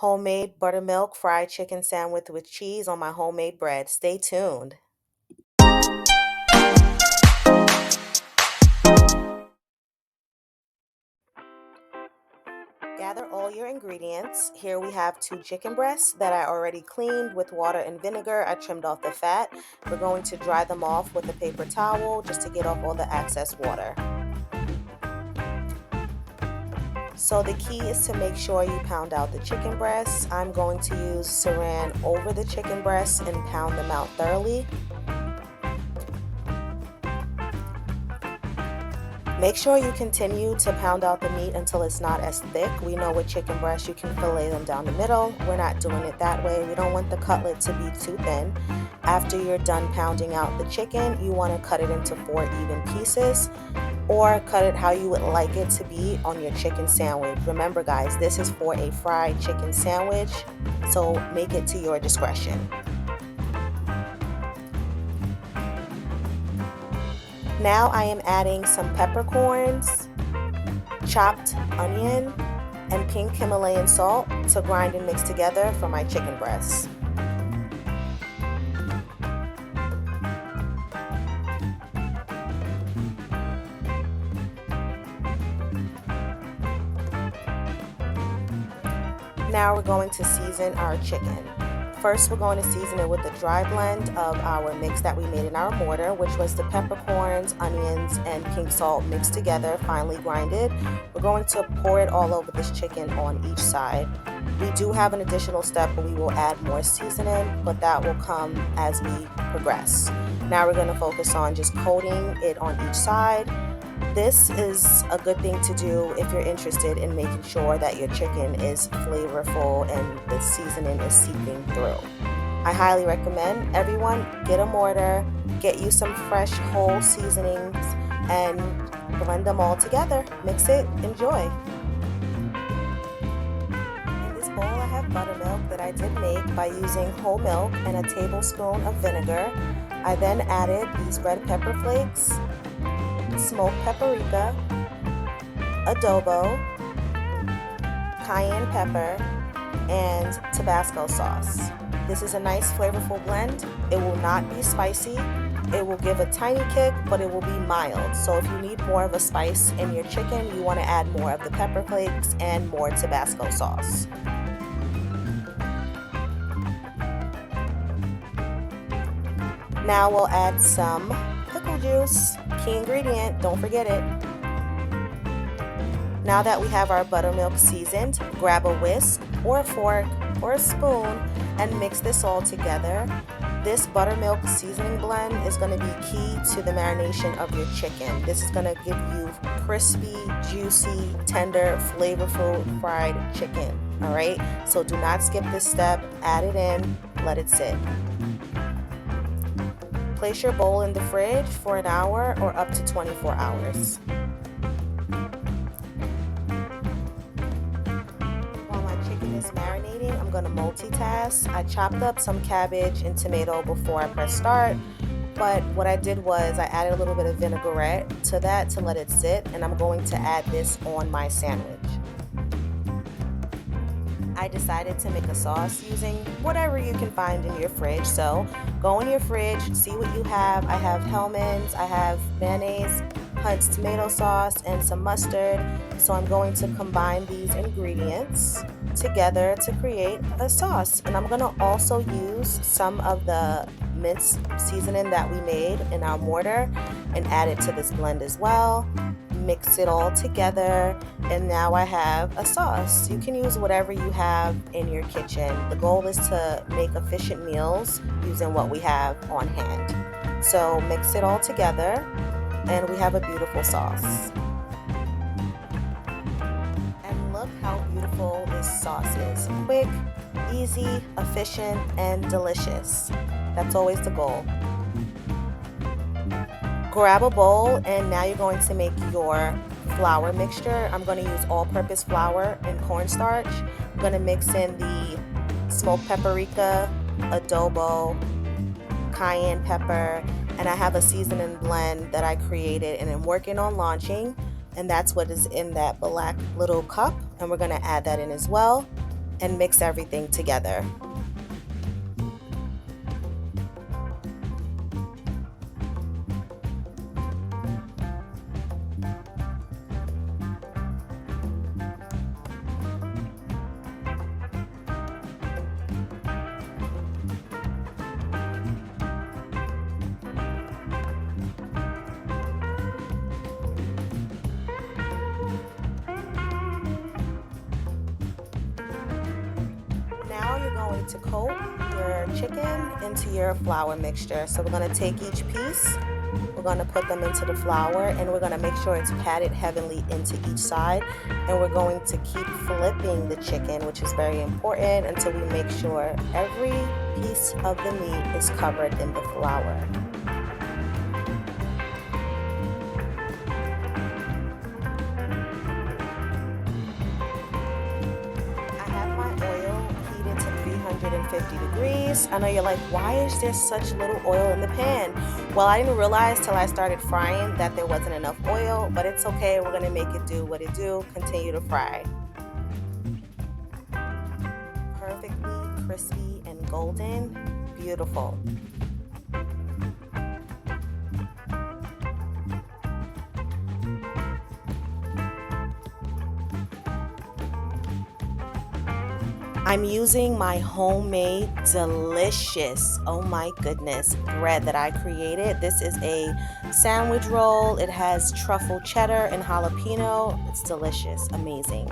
homemade buttermilk fried chicken sandwich with cheese on my homemade bread. Stay tuned. Gather all your ingredients. Here we have 2 chicken breasts that I already cleaned with water and vinegar. I trimmed off the fat. We're going to dry them off with a paper towel just to get off all the excess water. So the key is to make sure you pound out the chicken breasts. I'm going to use saran over the chicken breasts and pound them out thoroughly. Make sure you continue to pound out the meat until it's not as thick. We know with chicken breasts you can fillet them down the middle. We're not doing it that way. We don't want the cutlet to be too thin. After you're done pounding out the chicken, you want to cut it into 4 even pieces, or cut it how you would like it to be on your chicken sandwich. Remember guys, this is for a fried chicken sandwich, so make it to your discretion. Now I am adding some peppercorns, chopped onion, and pink Himalayan salt to grind and mix together for my chicken breasts. Now we're going to season our chicken. First, we're going to season it with the dry blend of our mix that we made in our mortar, which was the peppercorns, onions, and pink salt mixed together, finely grinded. We're going to pour it all over this chicken on each side. We do have an additional step, but we will add more seasoning, but that will come as we progress. Now we're going to focus on just coating it on each side. This is a good thing to do if you're interested in making sure that your chicken is flavorful and the seasoning is seeping through. I highly recommend everyone get a mortar, get you some fresh whole seasonings, and blend them all together. Mix it, enjoy. In this bowl I have buttermilk that I did make by using whole milk and a tablespoon of vinegar. I then added these red pepper flakes, smoked paprika, adobo, cayenne pepper, and Tabasco sauce. This is a nice flavorful blend. It will not be spicy. It will give a tiny kick, but it will be mild. So if you need more of a spice in your chicken, you want to add more of the pepper flakes and more Tabasco sauce. Now we'll add some pickle juice. Key ingredient, don't forget it. Now that we have our buttermilk seasoned, grab a whisk or a fork or a spoon and mix this all together. This buttermilk seasoning blend is going to be key to the marination of your chicken. This is going to give you crispy, juicy, tender, flavorful fried chicken. Alright, so do not skip this step. Add it in, let it sit. Place your bowl in the fridge for an hour or up to 24 hours. While my chicken is marinating, I'm going to multitask. I chopped up some cabbage and tomato before I press start, but what I did was I added a little bit of vinaigrette to that to let it sit, and I'm going to add this on my sandwich. I decided to make a sauce using whatever you can find in your fridge. So go in your fridge, see what you have. I have Hellmann's, I have mayonnaise, Hunt's tomato sauce, and some mustard. So I'm going to combine these ingredients together to create a sauce. And I'm going to also use some of the minced seasoning that we made in our mortar and add it to this blend as well. Mix it all together, and now I have a sauce. You can use whatever you have in your kitchen. The goal is to make efficient meals using what we have on hand. So mix it all together and we have a beautiful sauce. And look how beautiful this sauce is. Quick, easy, efficient, and delicious. That's always the goal. Grab a bowl, and now you're going to make your flour mixture. I'm going to use all-purpose flour and cornstarch. I'm going to mix in the smoked paprika, adobo, cayenne pepper, and I have a seasoning blend that I created and I'm working on launching, and that's what is in that black little cup, and we're going to add that in as well. and mix everything together. Now you're going to coat your chicken into your flour mixture. So we're going to take each piece, we're going to put them into the flour, and we're going to make sure it's patted heavily into each side. And we're going to keep flipping the chicken, which is very important, until we make sure every piece of the meat is covered in the flour. I have my oil heated to 350 degrees. I know you're like, why is there such little oil in the pan? Well, I didn't realize till I started frying that there wasn't enough oil, but it's okay. We're gonna make it do what it do. Continue to fry. Perfectly crispy and golden. Beautiful. I'm using my homemade delicious, oh my goodness, bread that I created. This is a sandwich roll. It has truffle cheddar and jalapeno. It's delicious, amazing.